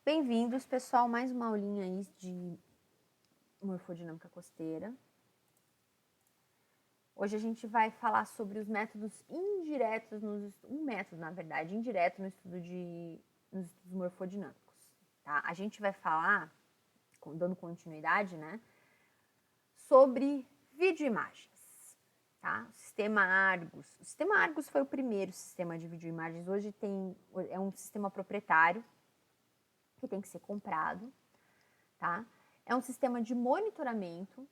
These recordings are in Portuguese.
Bem-vindos, pessoal, mais uma aulinha aí de morfodinâmica costeira. Hoje a gente vai falar sobre os métodos indiretos, um método, na verdade, indireto nos estudos morfodinâmicos. Tá? A gente vai falar, dando continuidade, né, sobre videoimagens. Tá? O sistema Argus. O sistema Argus foi o primeiro sistema de videoimagens. Hoje é um sistema proprietário que tem que ser comprado, tá? É um sistema de monitoramento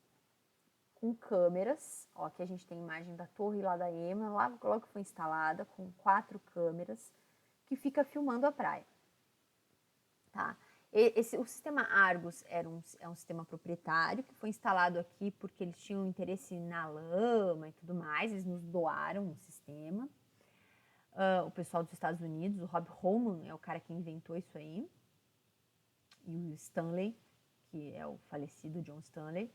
com câmeras, ó, aqui a gente tem a imagem da torre lá da EMA, logo que foi instalada, com 4 câmeras, que fica filmando a praia, tá? O sistema Argus é um sistema proprietário que foi instalado aqui porque eles tinham interesse na lama e tudo mais, eles nos doaram o sistema. O pessoal dos Estados Unidos, o Rob Holman é o cara que inventou isso aí, e o Stanley, que é o falecido John Stanley.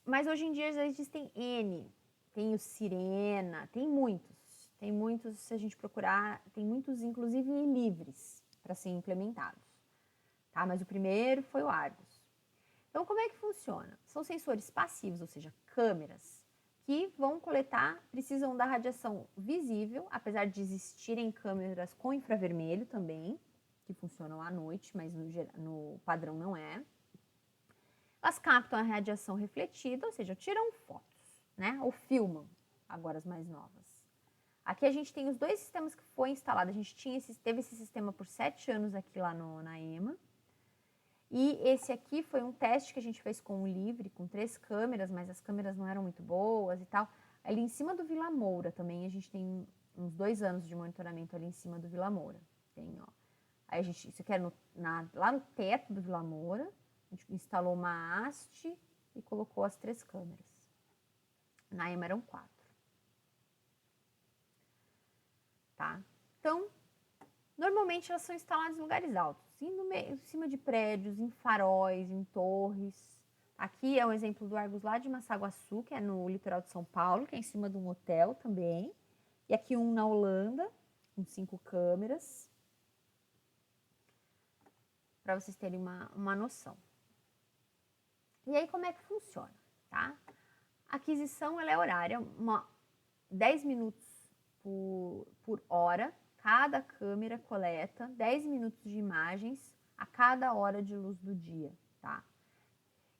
Mas hoje em dia existem N, tem o Sirena, tem muitos, se a gente procurar, tem muitos inclusive livres para serem implementados, tá? Mas o primeiro foi o Argus. Então, como é que funciona? São sensores passivos, ou seja, câmeras, que vão coletar, precisam da radiação visível, apesar de existirem câmeras com infravermelho também, que funcionam à noite, mas no padrão não é. Elas captam a radiação refletida, ou seja, tiram fotos, né? Ou filmam, agora as mais novas. Aqui a gente tem os dois sistemas que foi instalado. A gente teve esse sistema por 7 anos aqui lá na EMA. E esse aqui foi um teste que a gente fez com o livre, com 3 câmeras, mas as câmeras não eram muito boas e tal. Ali em cima do Vila Moura também, a gente tem uns 2 anos de monitoramento ali em cima do Vila Moura. Tem, ó. Aí isso aqui é lá no teto do Vila Moura. A gente instalou uma haste e colocou as 3 câmeras. Na EMA eram 4. Tá? Então, normalmente elas são instaladas em lugares altos, em cima de prédios, em faróis, em torres. Aqui é um exemplo do Argus lá de Massaguaçu, que é no litoral de São Paulo, que é em cima de um hotel também. E aqui um na Holanda, com 5 câmeras, para vocês terem uma noção. E aí, como é que funciona, tá? A aquisição, ela é horária, 10 minutos por hora. Cada câmera coleta 10 minutos de imagens a cada hora de luz do dia, tá?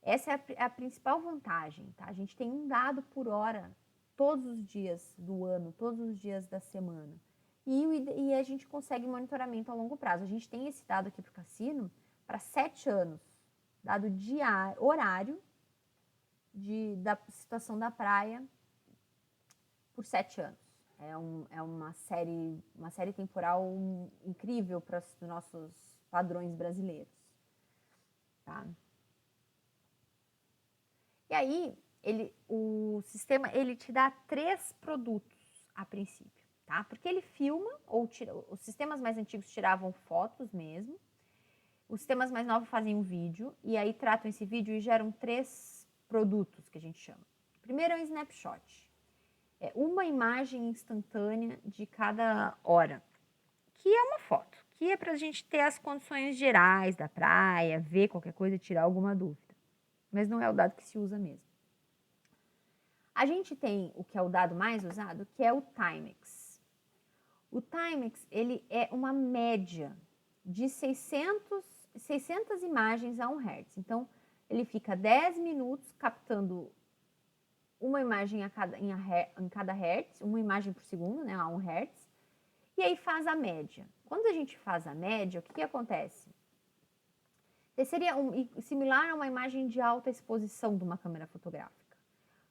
Essa é a principal vantagem, tá? A gente tem um dado por hora todos os dias do ano, todos os dias da semana. E a gente consegue monitoramento a longo prazo. A gente tem esse dado aqui para o cassino para 7 anos, dado diário, horário da situação da praia por 7 anos. É uma série temporal incrível para os nossos padrões brasileiros. Tá? E aí, o sistema ele te dá 3 produtos a princípio, tá? Porque ele filma, os sistemas mais antigos tiravam fotos mesmo, os sistemas mais novos fazem um vídeo, e aí tratam esse vídeo e geram 3 produtos que a gente chama. O primeiro é um snapshot. É uma imagem instantânea de cada hora, que é uma foto, que é para a gente ter as condições gerais da praia, ver qualquer coisa e tirar alguma dúvida. Mas não é o dado que se usa mesmo. A gente tem o que é o dado mais usado, que é o Timex. O Timex, ele é uma média de 600 imagens a 1 Hz. Então, ele fica 10 minutos captando uma imagem em cada Hertz, uma imagem por segundo, né, a 1 Hz, e aí faz a média. Quando a gente faz a média, o que acontece? Seria similar a uma imagem de alta exposição de uma câmera fotográfica.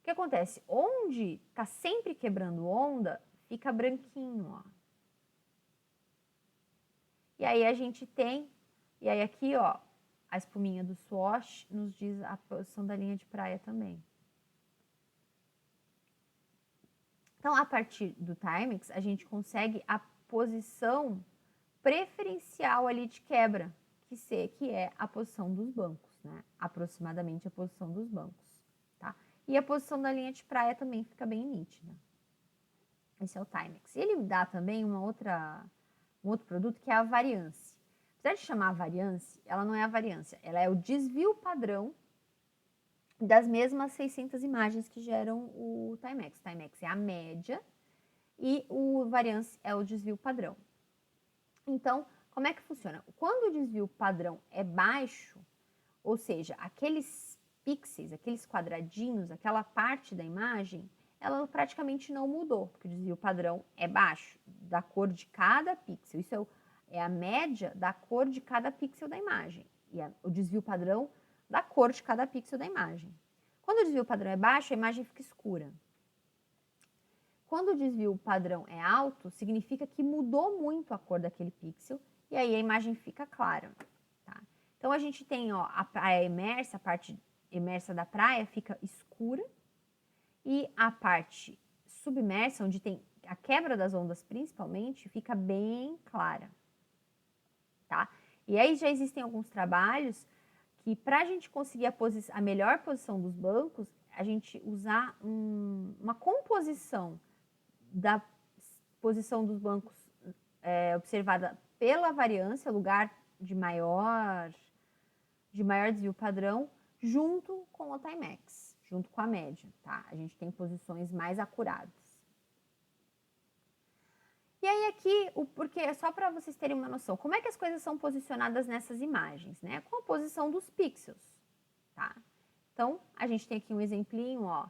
O que acontece? Onde está sempre quebrando onda, fica branquinho, ó. E aí a gente tem, e aí aqui, ó, a espuminha do swatch nos diz a posição da linha de praia também. Então, a partir do Timex, a gente consegue a posição preferencial ali de quebra, que é a posição dos bancos, né? Aproximadamente a posição dos bancos, tá? E a posição da linha de praia também fica bem nítida. Esse é o Timex. E ele dá também um outro produto que é a variância. apesar de chamar variância, ela não é a variância, ela é o desvio padrão das mesmas 600 imagens que geram o Timex. O Timex é a média e o variance é o desvio padrão. Então, como é que funciona? Quando o desvio padrão é baixo, ou seja, aqueles pixels, aqueles quadradinhos, aquela parte da imagem, ela praticamente não mudou, porque o desvio padrão é baixo, da cor de cada pixel. Isso é a média da cor de cada pixel da imagem. E o desvio padrão da cor de cada pixel da imagem. Quando o desvio padrão é baixo, a imagem fica escura. Quando o desvio padrão é alto, significa que mudou muito a cor daquele pixel e aí a imagem fica clara. Tá? Então, a gente tem a praia imersa, a parte imersa da praia fica escura e a parte submersa, onde tem a quebra das ondas principalmente, fica bem clara. Tá? E aí já existem alguns trabalhos que para a gente conseguir a melhor posição dos bancos, a gente usar uma composição da posição dos bancos observada pela variância, lugar de maior desvio padrão, junto com o Timex, junto com a média, tá? A gente tem posições mais acuradas. E aí aqui, porque só para vocês terem uma noção, como é que as coisas são posicionadas nessas imagens, né? Com a posição dos pixels, tá? Então, a gente tem aqui um exemplinho, ó,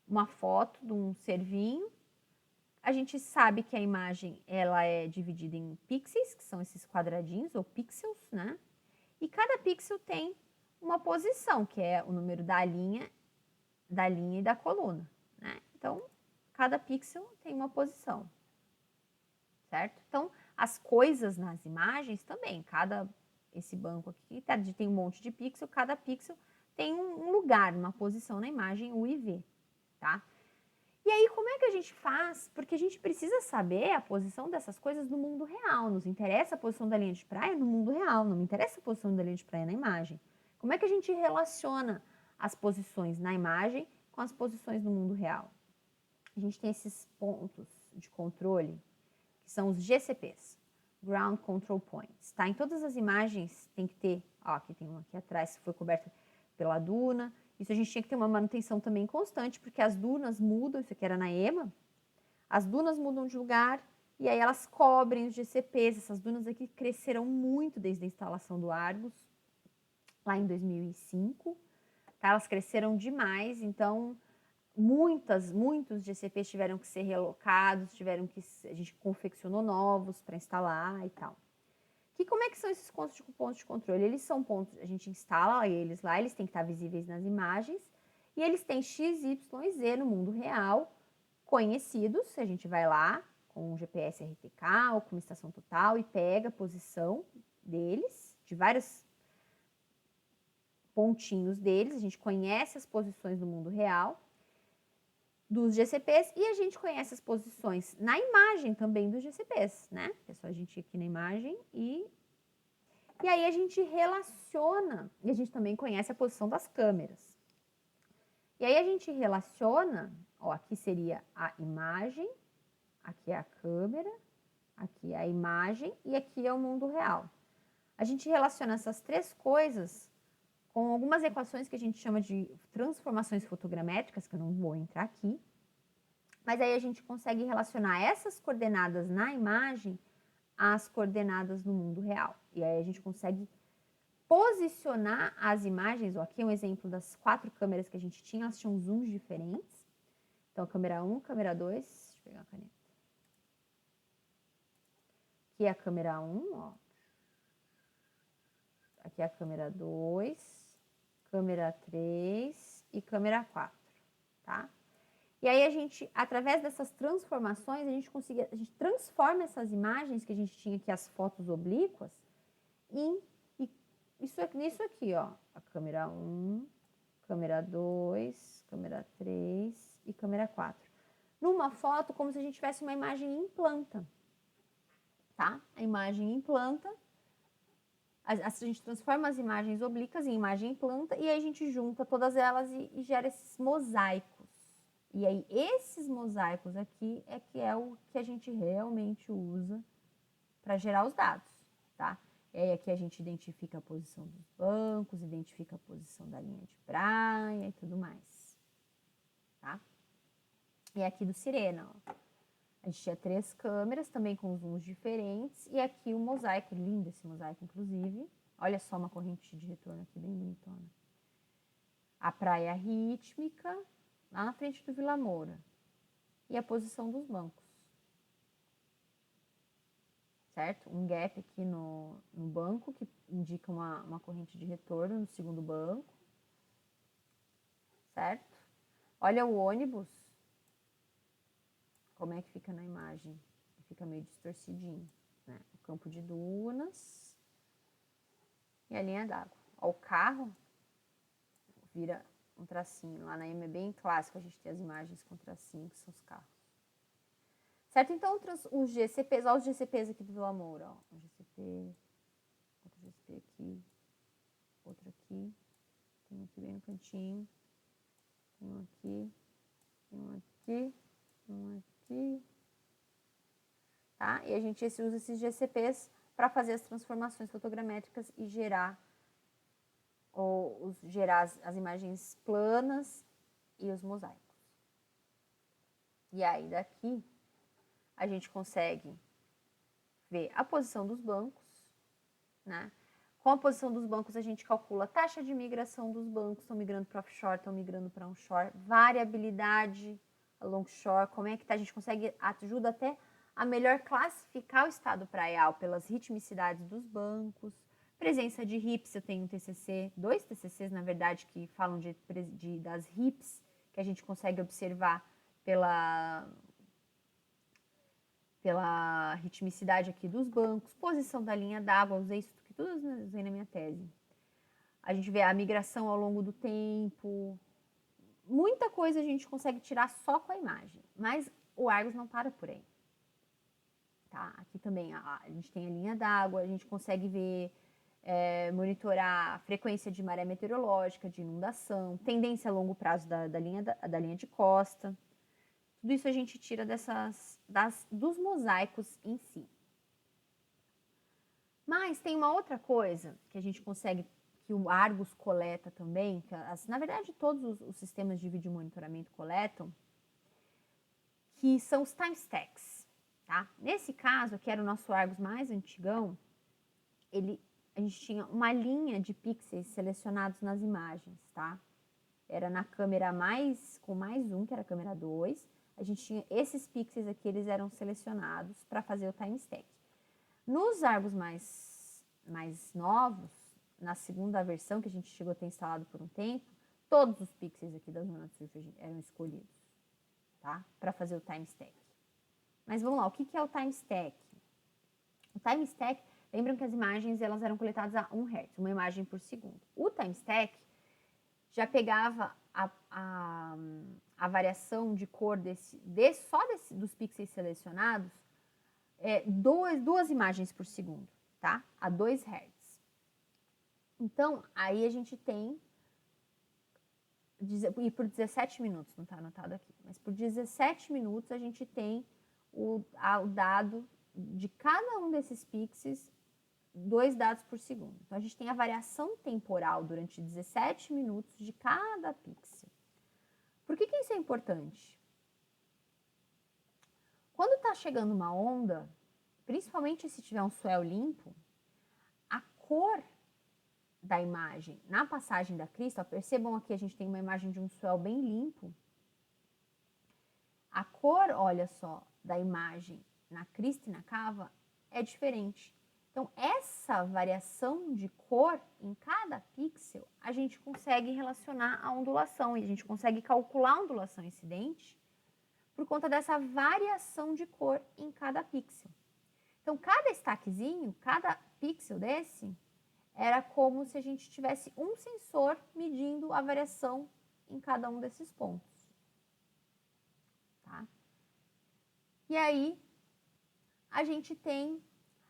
uma foto de um cervinho. A gente sabe que a imagem, ela é dividida em pixels, que são esses quadradinhos, ou pixels, né? E cada pixel tem uma posição, que é o número da linha e da coluna, né? Então, cada pixel tem uma posição, certo? Então, as coisas nas imagens também, esse banco aqui tem um monte de pixel, cada pixel tem um lugar, uma posição na imagem U e V, tá? E aí, como é que a gente faz? Porque a gente precisa saber a posição dessas coisas no mundo real. Nos interessa a posição da linha de praia no mundo real, não me interessa a posição da linha de praia na imagem. Como é que a gente relaciona as posições na imagem com as posições no mundo real? A gente tem esses pontos de controle, que são os GCPs, Ground Control Points, tá? Em todas as imagens tem que ter, ó, aqui tem uma aqui atrás que foi coberta pela duna. Isso a gente tinha que ter uma manutenção também constante, porque as dunas mudam, isso aqui era na EMA, as dunas mudam de lugar e aí elas cobrem os GCPs. Essas dunas aqui cresceram muito desde a instalação do Argus, lá em 2005, tá? Elas cresceram demais, então muitos GCPs tiveram que ser relocados, a gente confeccionou novos para instalar e tal. Como é que são esses pontos de controle? Eles são pontos, a gente instala eles lá, eles têm que estar visíveis nas imagens, e eles têm X, Y e Z no mundo real, conhecidos. A gente vai lá com um GPS RTK ou com uma estação total e pega a posição deles, de vários pontinhos deles, a gente conhece as posições do mundo real dos GCPs e a gente conhece as posições na imagem também dos GCPs, né? É só a gente ir aqui na imagem e aí a gente relaciona, e a gente também conhece a posição das câmeras. E aí a gente relaciona, ó, aqui seria a imagem, aqui é a câmera, aqui é a imagem e aqui é o mundo real. A gente relaciona essas três coisas com algumas equações que a gente chama de transformações fotogramétricas, que eu não vou entrar aqui, mas aí a gente consegue relacionar essas coordenadas na imagem às coordenadas no mundo real. E aí a gente consegue posicionar as imagens, ó, aqui é um exemplo das 4 câmeras que a gente tinha, elas tinham zooms diferentes. Então, câmera 1, câmera 2, deixa eu pegar a caneta. Aqui é a câmera 1, ó. Aqui é a câmera 2, câmera 3 e câmera 4, tá? E aí a gente, através dessas transformações, a gente transforma essas imagens que a gente tinha aqui, as fotos oblíquas, nisso aqui, ó. A câmera 1, câmera 2, câmera 3 e câmera 4. Numa foto, como se a gente tivesse uma imagem em planta, tá? A imagem em planta, a gente transforma as imagens oblíquas em imagem em planta e aí a gente junta todas elas e gera esses mosaicos. E aí, esses mosaicos aqui é o que a gente realmente usa para gerar os dados, tá? E aí aqui a gente identifica a posição dos bancos, identifica a posição da linha de praia e tudo mais, tá? E aqui do Sirena, ó. A gente tinha 3 câmeras, também com zooms diferentes. E aqui o mosaico, lindo esse mosaico, inclusive. Olha só uma corrente de retorno aqui, bem bonitona. A praia rítmica, lá na frente do Vila Moura. E a posição dos bancos. Certo? Um gap aqui no banco, que indica uma corrente de retorno no segundo banco. Certo? Olha o ônibus. Como é que fica na imagem? Fica meio distorcidinho, né? O campo de dunas e a linha d'água. O carro vira um tracinho. Lá na M é bem clássico, a gente tem as imagens com tracinho, que são os carros. Certo? Então, os GCPs, olha os GCPs aqui do Vila Moura. Ó. Um GCP, outro GCP aqui, outro aqui. Tem um aqui bem no cantinho. Tem um aqui, tem um aqui, um aqui. Tá? E a gente usa esses GCPs para fazer as transformações fotogramétricas e gerar as imagens planas e os mosaicos. E aí daqui a gente consegue ver a posição dos bancos, né? Com a posição dos bancos a gente calcula a taxa de migração dos bancos, estão migrando para offshore, estão migrando para onshore, variabilidade longshore, como é que tá? A gente consegue, ajuda até a melhor classificar o estado praial pelas ritmicidades dos bancos, presença de hips, eu tenho um TCC, 2 TCCs na verdade, que falam das hips, que a gente consegue observar pela ritmicidade aqui dos bancos, posição da linha d'água, usei isso tudo usei na minha tese. A gente vê a migração ao longo do tempo, muita coisa a gente consegue tirar só com a imagem, mas o Argus não para por aí. Tá? Aqui também a gente tem a linha d'água, a gente consegue ver, monitorar a frequência de maré meteorológica, de inundação, tendência a longo prazo da linha de costa. Tudo isso a gente tira dos mosaicos em si. Mas tem uma outra coisa que a gente consegue, que o Argus coleta também, que na verdade todos os sistemas de vídeo monitoramento coletam, que são os time stacks. Tá? Nesse caso, que era o nosso Argus mais antigão, a gente tinha uma linha de pixels selecionados nas imagens, tá? Era na câmera com mais um, que era a câmera 2. A gente tinha esses pixels aqui, eles eram selecionados para fazer o time stack. Nos Argus mais novos, na segunda versão, que a gente chegou a ter instalado por um tempo, todos os pixels aqui da zona de surf eram escolhidos, tá? Para fazer o time stack. Mas vamos lá, o que é o time stack? O time stack, lembram que as imagens elas eram coletadas a 1 Hz, uma imagem por segundo. O time stack já pegava a variação de cor dos pixels selecionados, duas imagens por segundo, tá? A 2 Hz. Então, aí a gente tem, e por 17 minutos, não está anotado aqui, mas por 17 minutos a gente tem o dado de cada um desses pixels, 2 dados por segundo. Então, a gente tem a variação temporal durante 17 minutos de cada pixel. Por que isso é importante? Quando está chegando uma onda, principalmente se tiver um swell limpo, a cor da imagem na passagem da crista, ó, percebam aqui, a gente tem uma imagem de um swell bem limpo. A cor, olha só, da imagem na crista e na cava é diferente. Então, essa variação de cor em cada pixel, a gente consegue relacionar a ondulação e a gente consegue calcular a ondulação incidente por conta dessa variação de cor em cada pixel. Então, cada stackzinho, cada pixel desse, era como se a gente tivesse um sensor medindo a variação em cada um desses pontos. Tá? E aí, a gente tem,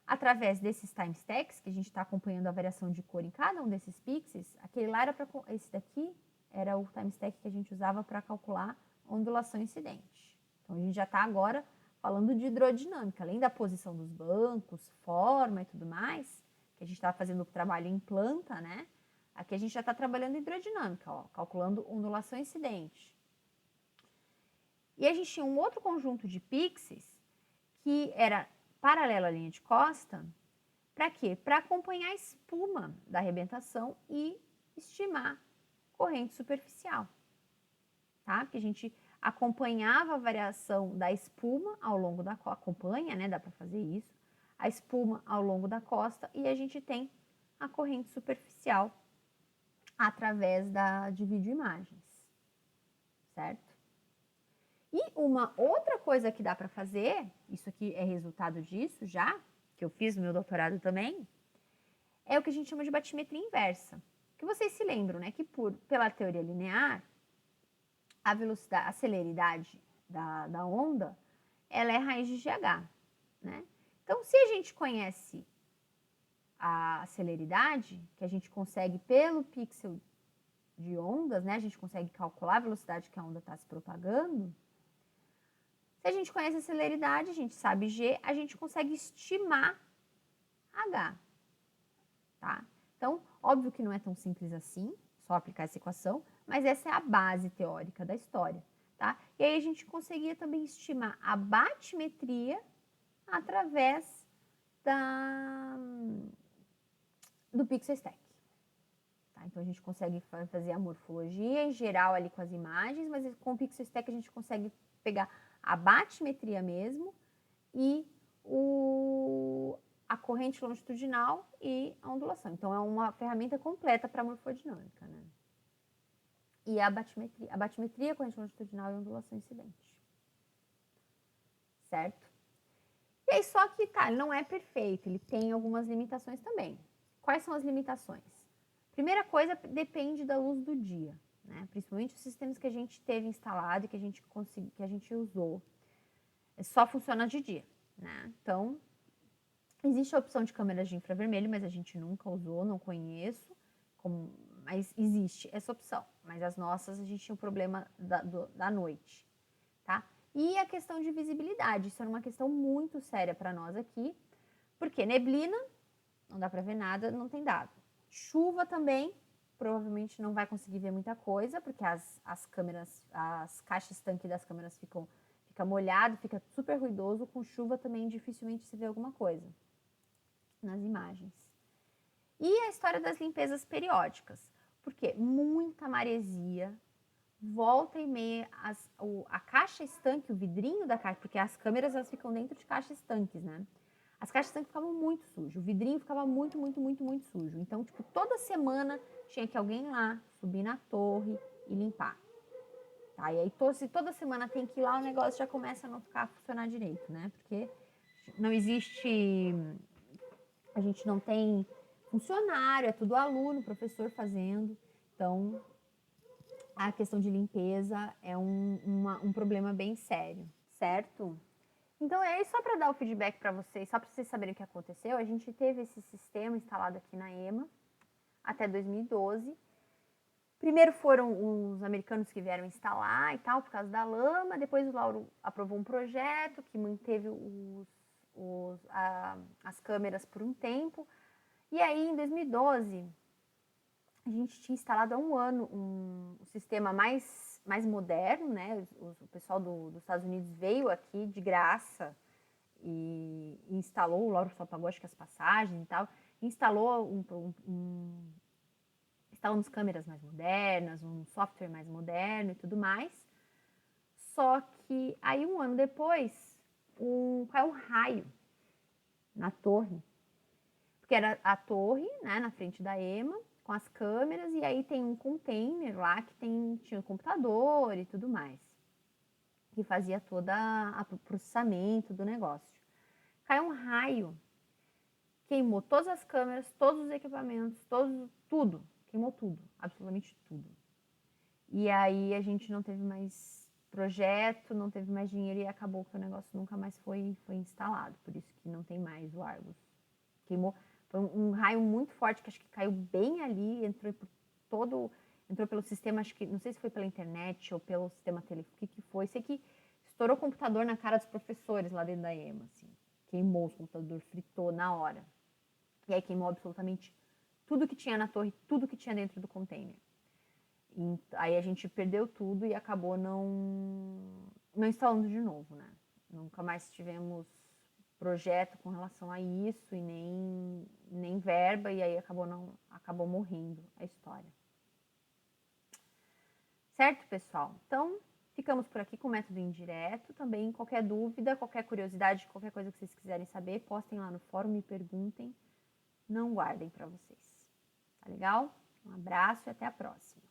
através desses time stacks, que a gente está acompanhando a variação de cor em cada um desses pixels, esse daqui era o time stack que a gente usava para calcular a ondulação incidente. Então, a gente já está agora falando de hidrodinâmica, além da posição dos bancos, forma e tudo mais, que a gente estava fazendo o trabalho em planta, né? Aqui a gente já está trabalhando em hidrodinâmica, ó, calculando ondulação incidente. E a gente tinha um outro conjunto de pixels que era paralelo à linha de costa. Para quê? Para acompanhar a espuma da arrebentação e estimar corrente superficial, tá? Porque a gente acompanhava a variação da espuma ao longo da costa, acompanha, né? Dá para fazer isso, a espuma ao longo da costa e a gente tem a corrente superficial através de videoimagens, certo? E uma outra coisa que dá para fazer, isso aqui é resultado disso já, que eu fiz no meu doutorado também, é o que a gente chama de batimetria inversa. Que vocês se lembram, né? Que pela teoria linear, a velocidade, a celeridade da onda, ela é raiz de GH, né? Então, se a gente conhece a celeridade, que a gente consegue pelo pixel de ondas, né? A gente consegue calcular a velocidade que a onda está se propagando. Se a gente conhece a celeridade, a gente sabe G, a gente consegue estimar H, tá? Então, óbvio que não é tão simples assim, só aplicar essa equação, mas essa é a base teórica da história, tá? E aí a gente conseguia também estimar a batimetria através do pixel stack. Tá? Então, a gente consegue fazer a morfologia em geral ali com as imagens, mas com o pixel stack a gente consegue pegar a batimetria mesmo e a corrente longitudinal e a ondulação. Então, é uma ferramenta completa para a morfodinâmica, né? E a batimetria, corrente longitudinal e ondulação incidente. Certo? E aí, só que, tá, ele não é perfeito, ele tem algumas limitações também. Quais são as limitações? Primeira coisa, depende da luz do dia, né? Principalmente os sistemas que a gente teve instalado e que a gente usou. Só funciona de dia, né? Então, existe a opção de câmeras de infravermelho, mas a gente nunca usou, não conheço, mas existe essa opção. Mas as nossas, a gente tinha um problema da noite, tá? E a questão de visibilidade, isso era uma questão muito séria para nós aqui, porque neblina, não dá para ver nada, não tem dado. Chuva também, provavelmente não vai conseguir ver muita coisa, porque as câmeras, as caixas tanque das câmeras fica molhado, fica super ruidoso, com chuva também dificilmente se vê alguma coisa nas imagens. E a história das limpezas periódicas, porque muita maresia, volta e meia, a caixa estanque, o vidrinho da caixa, porque as câmeras elas ficam dentro de caixas estanques, né? As caixas estanques ficavam muito sujos, o vidrinho ficava muito, muito, muito, muito sujo. Então, tipo, toda semana tinha que alguém lá subir na torre e limpar. Tá? E aí, se toda semana tem que ir lá, o negócio já começa a não funcionar direito, né? Porque não existe, a gente não tem funcionário, é tudo aluno, professor fazendo. Então, a questão de limpeza é um problema bem sério, certo? Então, é só para dar o feedback para vocês, só para vocês saberem o que aconteceu. A gente teve esse sistema instalado aqui na EMA até 2012. Primeiro foram os americanos que vieram instalar e tal, por causa da lama. Depois o Lauro aprovou um projeto que manteve as câmeras por um tempo. E aí, em 2012, a gente tinha instalado há um ano um sistema mais moderno, né? O pessoal dos Estados Unidos veio aqui de graça e instalou, o Lauro só pagou acho que as passagens e tal, instalou instalamos câmeras mais modernas, um software mais moderno e tudo mais. Só que aí um ano depois, caiu um raio na torre. Porque era a torre, né, na frente da EMA, com as câmeras, e aí tem um container lá que tinha um computador e tudo mais. Que fazia todo o processamento do negócio. Caiu um raio, queimou todas as câmeras, todos os equipamentos, tudo. Queimou tudo, absolutamente tudo. E aí a gente não teve mais projeto, não teve mais dinheiro e acabou que o negócio nunca mais foi instalado. Por isso que não tem mais o Argus. Queimou, foi um raio muito forte que acho que caiu bem ali, entrou pelo sistema, acho que, não sei se foi pela internet ou pelo sistema telefônico, o que foi. Sei que estourou o computador na cara dos professores lá dentro da EMA, assim. Queimou os computadores, fritou na hora. E aí queimou absolutamente tudo que tinha na torre, tudo que tinha dentro do container. E aí a gente perdeu tudo e acabou não instalando de novo, né? Nunca mais tivemos projeto com relação a isso e nem verba, e aí acabou morrendo a história. Certo, pessoal? Então, ficamos por aqui com o método indireto. Também, qualquer dúvida, qualquer curiosidade, qualquer coisa que vocês quiserem saber, postem lá no fórum, me perguntem. Não guardem para vocês. Tá legal? Um abraço e até a próxima.